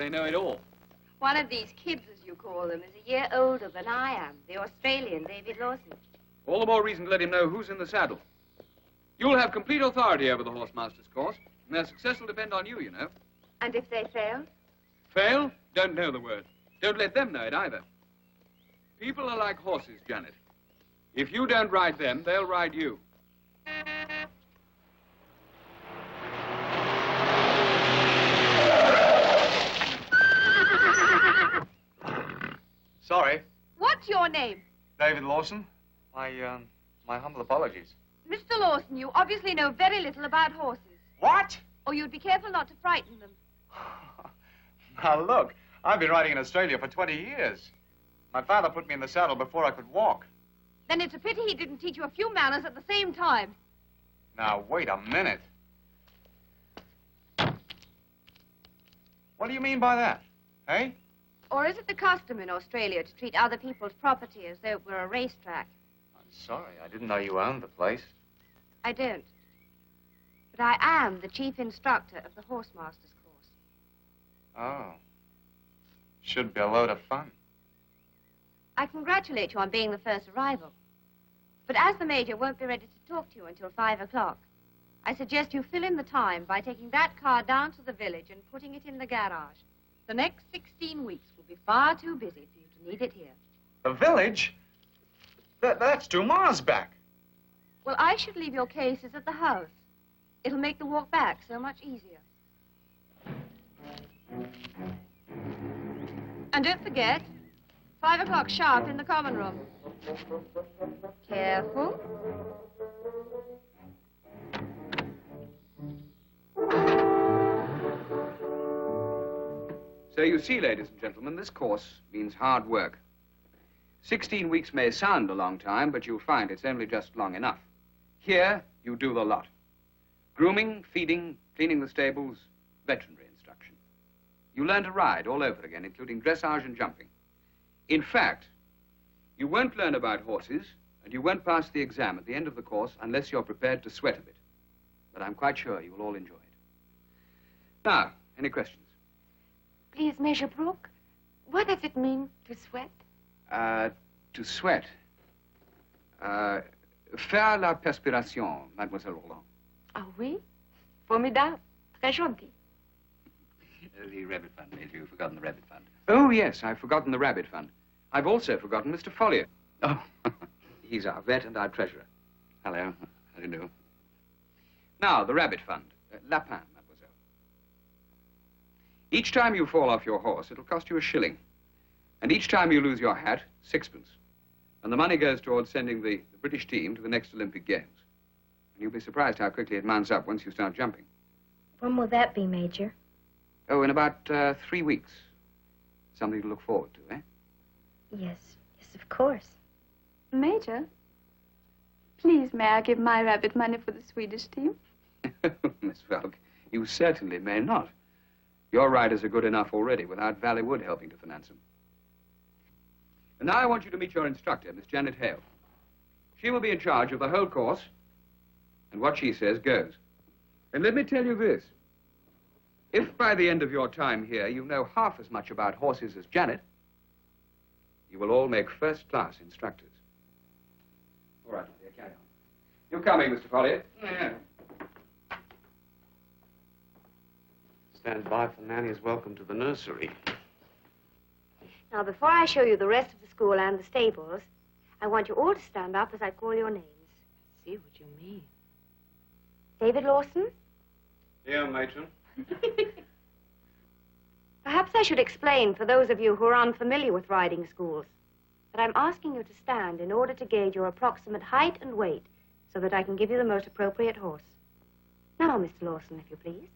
they know it all. One of these kids, as you call them, is a year older than I am, the Australian, David Lawson. All the more reason to let him know who's in the saddle. You'll have complete authority over the Horsemasters course, and their success will depend on you, you know. And if they fail? Fail? Don't know the word. Don't let them know it either. People are like horses, Janet. If you don't ride them, they'll ride you. Sorry. What's your name? David Lawson. My humble apologies. Mr. Lawson, you obviously know very little about horses. What? Or you'd be careful not to frighten them. Now, look, I've been riding in Australia for 20 years. My father put me in the saddle before I could walk. Then it's a pity he didn't teach you a few manners at the same time. Now, wait a minute. What do you mean by that? Eh? Or is it the custom in Australia to treat other people's property as though it were a racetrack? I'm sorry. I didn't know you owned the place. I don't. But I am the chief instructor of the Horsemasters course. Oh. Should be a load of fun. I congratulate you on being the first arrival. But as the Major won't be ready to talk to you until 5 o'clock, I suggest you fill in the time by taking that car down to the village and putting it in the garage. The next 16 weeks will be far too busy for you to need it here. The village? That's 2 miles back. Well, I should leave your cases at the house. It'll make the walk back so much easier. And don't forget, 5 o'clock sharp in the common room. Careful. So you see, ladies and gentlemen, this course means hard work. 16 weeks may sound a long time, but you'll find it's only just long enough. Here, you do the lot. Grooming, feeding, cleaning the stables, veterinary instruction. You learn to ride all over again, including dressage and jumping. In fact, you won't learn about horses, and you won't pass the exam at the end of the course unless you're prepared to sweat a bit. But I'm quite sure you will all enjoy it. Now, any questions? Please, Major Brooke, what does it mean to sweat? To sweat. Faire la perspiration, Mademoiselle Roland. Ah oui? Formidable. Très gentil. The rabbit fund, Major. You've forgotten the rabbit fund. Oh, yes, I've forgotten the rabbit fund. I've also forgotten Mr. Follier. Oh. He's our vet and our treasurer. Hello. How do you do? Now, the rabbit fund. Lapin, mademoiselle. Each time you fall off your horse, it'll cost you a shilling. And each time you lose your hat, 6pence. And the money goes towards sending the British team to the next Olympic Games. And you'll be surprised how quickly it mounts up once you start jumping. When will that be, Major? Oh, in about 3 weeks. Something to look forward to, eh? Yes, of course. Major, please may I give my rabbit money for the Swedish team? Miss Falk, you certainly may not. Your riders are good enough already without Valley Wood helping to finance them. And now I want you to meet your instructor, Miss Janet Hale. She will be in charge of the whole course, and what she says goes. And let me tell you this. If by the end of your time here you know half as much about horses as Janet, you will all make first-class instructors. All right, dear, carry on. You're coming, Mr. Follier. Yeah. Stand by for Nanny's welcome to the nursery. Now, before I show you the rest of the school and the stables, I want you all to stand up as I call your names. I see what you mean. David Lawson? Here, matron. Perhaps I should explain for those of you who are unfamiliar with riding schools that I'm asking you to stand in order to gauge your approximate height and weight so that I can give you the most appropriate horse. Now, Mr. Lawson, if you please.